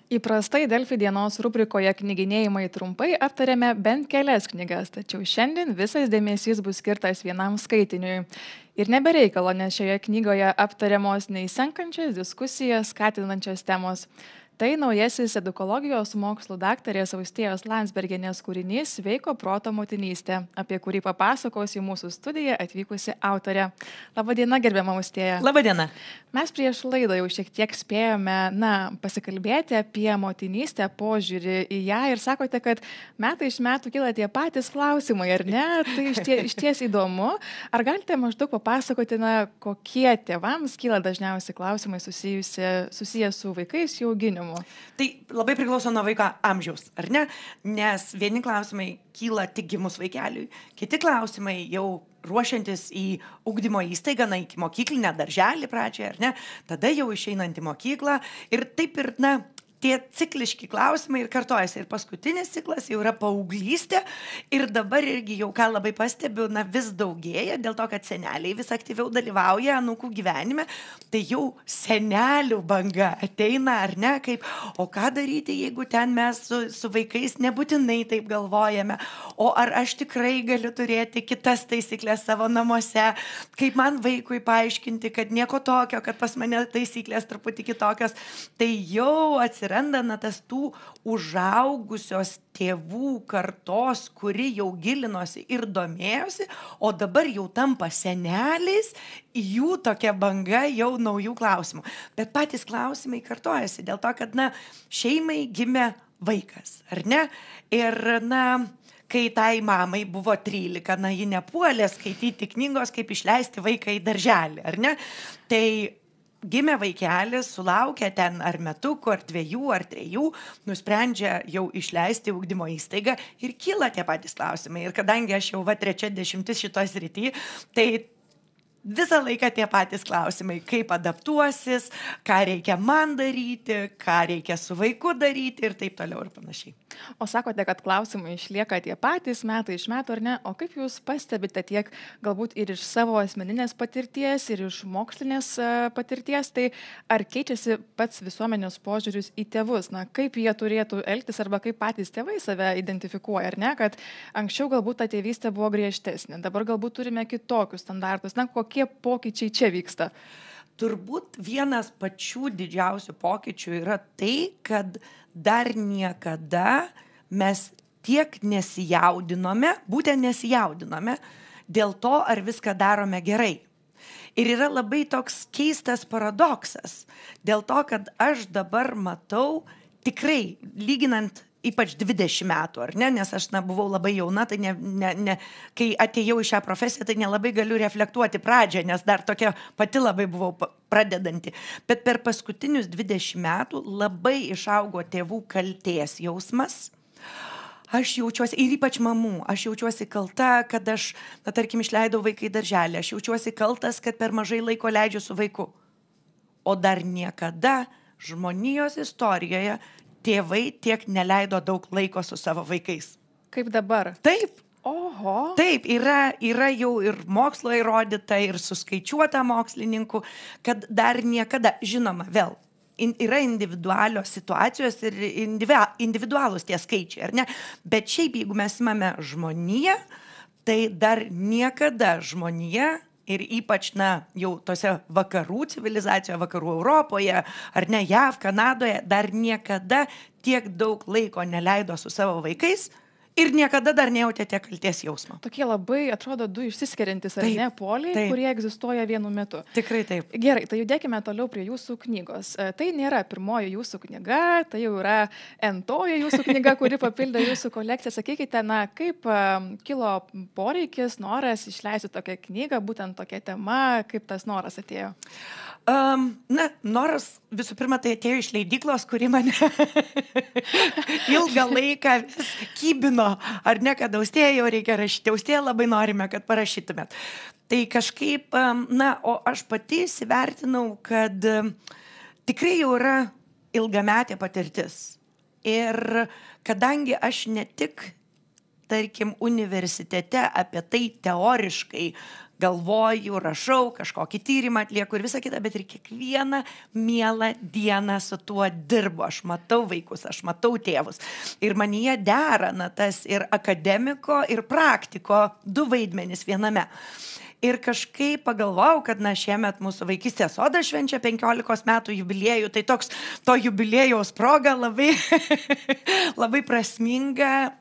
Įprastai Delfi dienos rubrikoje knyginėjimai trumpai aptarėme bent kelias knygas, tačiau šiandien visas dėmesys bus skirtas vienam skaitiniui. Ir nebereikalo, nes šioje knygoje aptariamos neįsenkančias diskusijas skatinančios temos. Tai naujasis edukologijos mokslų daktarės Austėjos Landsbergienės kūrinys Sveiko proto motinystė, apie kurį papasakos į mūsų studiją atvykusi autorė. Labadiena, gerbiama Austėja. Labadiena. Mes prieš laidą jau šiek tiek spėjome, pasikalbėti apie motinystę, požiūrį į ją ir sakote, kad metai iš metų kyla tie patys klausimai, ar ne? Tai išties įdomu. Ar galite maždaug papasakoti, kokie tėvams kyla dažniausiai klausimai susiję su vaikais jų auginimu? Tai labai priklauso nuo vaiko amžiaus, ar ne? Nes vieni klausimai kyla tik gimus vaikeliui, kiti klausimai jau ruošiantis į ugdymo įstaigą, iki mokyklinę darželį pradžią, ar ne? Tada jau išeinant į mokyklą ir taip ir, tie cikliški klausimai ir kartojasi. Ir paskutinis ciklas jau yra paauglystė ir dabar irgi jau ką labai pastebiu, vis daugėja, dėl to, kad seneliai vis aktyviau dalyvauja anūkų gyvenime, tai jau senelių banga ateina, ar ne, kaip, o ką daryti, jeigu ten mes su vaikais nebūtinai taip galvojame, o ar aš tikrai galiu turėti kitas taisyklės savo namuose, kaip man vaikui paaiškinti, kad nieko tokio, kad pas mane taisyklės truputį kitokios, tai jau atsiranda tas tų užaugusios tėvų kartos, kuri jau gilinosi ir domėjosi, o dabar jau tampa seneliais, jų tokia banga jau naujų klausimų. Bet patys klausimai kartojasi dėl to, kad, šeimai gimė vaikas, ar ne? Ir, kai tai mamai buvo 13, ji nepuolė skaityti knygos, kaip išleisti vaiką į darželį, ar ne? Tai gimė vaikelis, sulaukia ten ar metukų, ar 2, ar 3, nusprendžia jau išleisti ugdymo įstaigą ir kyla tie patys klausimai. Ir kadangi aš jau 3 dešimtis šitoj srity, tai visą laiką tie patys klausimai, kaip adaptuosis, ką reikia man daryti, ką reikia su vaiku daryti ir taip toliau ir panašiai. O sakote, kad klausimai išlieka tie patys metai iš metų, ar ne? O kaip jūs pastebite tiek galbūt ir iš savo asmeninės patirties, ir iš mokslinės patirties, tai ar keičiasi pats visuomenės požiūris į tėvus? Kaip jie turėtų elgtis arba kaip patys tėvai save identifikuoja, ar ne? Kad anksčiau galbūt ta tėvystė buvo griežtesnė, dabar galbūt turime kitokius standartus. Kokie pokyčiai čia vyksta? Turbūt vienas pačių didžiausių pokyčių yra tai, kad dar niekada mes tiek nesijaudinome, būtent nesijaudinome dėl to, ar viską darome gerai. Ir yra labai toks keistas paradoksas, dėl to, kad aš dabar matau tikrai, lyginant ypač 20 metų, ar ne, nes aš buvau labai jauna, tai kai atėjau į šią profesiją, tai nelabai galiu reflektuoti pradžią, nes dar tokia pati labai buvau pradedanti. Bet per paskutinius 20 metų labai išaugo tėvų kaltės jausmas. Aš jaučiuosi, ir ypač mamų, aš jaučiuosi kalta, kad aš, tarkim, išleidau vaiką į darželį, aš jaučiuosi kaltas, kad per mažai laiko leidžiu su vaiku. O dar niekada žmonijos istorijoje tėvai tiek neleido daug laiko su savo vaikais. Kaip dabar? Taip. Oho. Taip, yra jau ir mokslo įrodyta, ir suskaičiuota mokslininkų, kad dar niekada, žinoma, vėl, yra individualios situacijos ir individualūs tie skaičiai, ar ne? Bet šiaip, jeigu mes imame žmoniją, tai dar niekada žmonija, ir ypač, jau tose vakarų civilizacijoje, vakarų Europoje, ar ne, JAV, Kanadoje, dar niekada tiek daug laiko neleido su savo vaikais ir niekada dar nejautė tiek kaltės jausmo. Tokie labai, atrodo, du išsiskiriantis, ar ne, poliai, kurie egzistuoja vienu metu. Tikrai taip. Gerai, tai judėkime toliau prie jūsų knygos. Tai nėra pirmoji jūsų knyga, tai jau yra N-toji jūsų knyga, kuri papildė jūsų kolekciją. Sakykite, kaip kilo poreikis, noras išleisti tokią knygą, būtent tokia tema, kaip tas noras atėjo? Noras visų pirma tai atėjo iš leidyklos, kuri mane ilgą laiką vis kybino, ar ne, kad Austėja jau reikia rašyti, Austėja labai norime, kad parašytumėt. Tai kažkaip, o aš pati įsivertinau, kad tikrai jau yra ilgametė patirtis. Ir kadangi aš ne tik tarkim, universitete apie tai teoriškai galvoju, rašau, kažkokį tyrimą atlieku ir visą kitą, bet ir kiekvieną mielą dieną su tuo dirbu. Aš matau vaikus, aš matau tėvus. Ir manyje dera tas ir akademiko, ir praktiko 2 vaidmenys viename. Ir kažkaip pagalvojau, kad šiemet mūsų vaikystės sodas švenčia 15 metų jubiliejų, tai toks to jubiliejaus proga labai, labai prasminga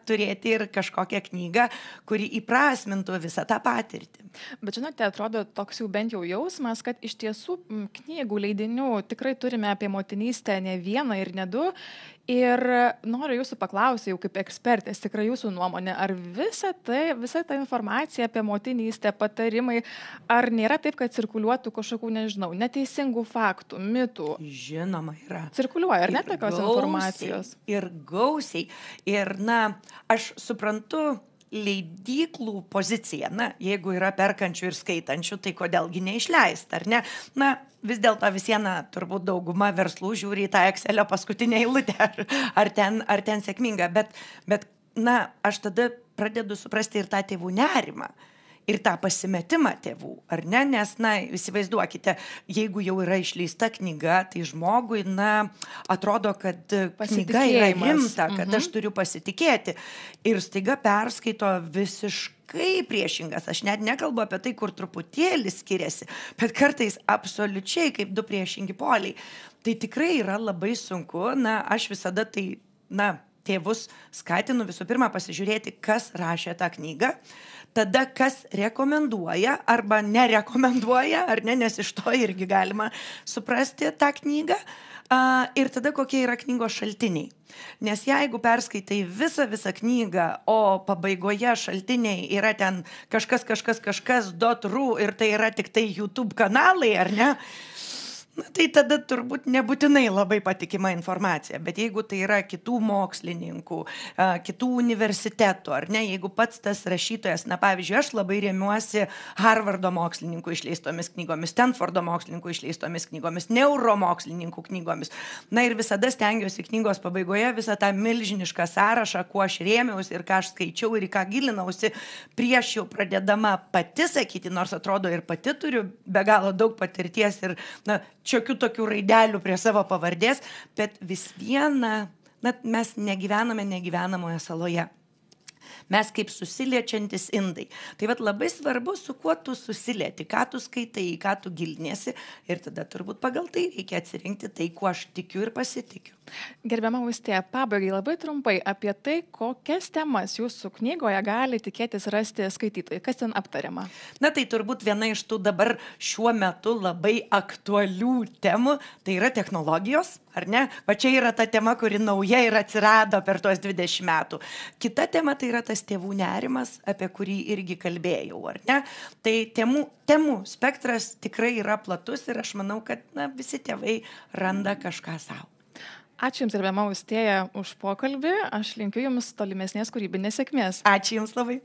turėti ir kažkokią knygą, kuri įprasmintų visą tą patirtį. Bet žinote, atrodo toks jau bent jau jausmas, kad iš tiesų knygų, leidinių tikrai turime apie motinystę ne vieną ir ne 2. Ir noriu jūsų paklausyti, jau kaip ekspertės, tikrai jūsų nuomonė, ar visa ta informacija apie motinystę, patarimai, ar nėra taip, kad cirkuliuotų kažkokių, nežinau, neteisingų faktų, mitų? Žinoma, yra. Cirkuliuoja, ar ne tokios informacijos? Ir gausiai. Ir, aš suprantu leidyklų poziciją. Jeigu yra perkančių ir skaitančių, tai kodėlgi neišleist, ar ne? Vis dėlto visieną turbūt dauguma verslų žiūri į tą Excelio paskutinę eilutę, ar ten sėkminga, bet aš tada pradedu suprasti ir tą tėvų nerimą. Ir tą pasimetimą tėvų, ar ne? Nes, įsivaizduokite, jeigu jau yra išleista knyga, tai žmogui, atrodo, kad knyga yra rimta, kad aš turiu pasitikėti. Ir staiga perskaito visiškai priešingas. Aš net nekalbu apie tai, kur truputėlį skiriasi, bet kartais absoliučiai kaip 2 priešingi poliai. Tai tikrai yra labai sunku. Aš visada tėvus skatinu visų pirma pasižiūrėti, kas rašė tą knygą. Tada kas rekomenduoja arba nerekomenduoja, ar ne, nes iš to irgi galima suprasti tą knygą. Ir tada kokie yra knygos šaltiniai. Nes jeigu perskaitai visą knygą, o pabaigoje šaltiniai yra ten kažkas.ru ir tai yra tik tai YouTube kanalai, ar ne? Tai tada turbūt nebūtinai labai patikima informacija, bet jeigu tai yra kitų mokslininkų, kitų universitetų, ar ne, jeigu pats tas rašytojas, pavyzdžiui, aš labai remiuosi Harvardo mokslininkų išleistomis knygomis, Stanfordo mokslininkų išleistomis knygomis, neuromokslininkų knygomis. Ir visada stengiuosi knygos pabaigoje visą tą milžinišką sąrašą, kuo aš rėmiausi ir ką aš skaičiau ir į ką gilinausi, prieš jau pradėdama pati sakyti, nors atrodo ir pati turiu be galo daug patirties ir, čiokių tokių raidelių prie savo pavardės, bet vis viena, mes negyvename negyvenamoje saloje. Mes kaip susiliečiantis indai. Tai labai svarbu, su kuo tu susilieti, ką tu skaitai, ką tu giliniesi ir tada turbūt pagal tai reikia atsirinkti tai, kuo aš tikiu ir pasitikiu. Gerbiama Austėja, pabaigai labai trumpai apie tai, kokias temas jūsų knygoje gali tikėtis rasti skaitytojai. Kas ten aptariama? Tai turbūt viena iš tų dabar šiuo metu labai aktualių temų, tai yra technologijos, ar ne? Va čia yra ta tema, kuri nauja ir atsirado per tuos 20 metų. Kita tema tai yra tas tėvų nerimas, apie kurį irgi kalbėjau, ar ne? Tai temų spektras tikrai yra platus ir aš manau, kad visi tėvai randa kažką savo. Ačiū Jums, gerbiama Austėja, už pokalbį. Aš linkiu Jums tolimesnės kūrybinės sėkmės. Ačiū Jums labai.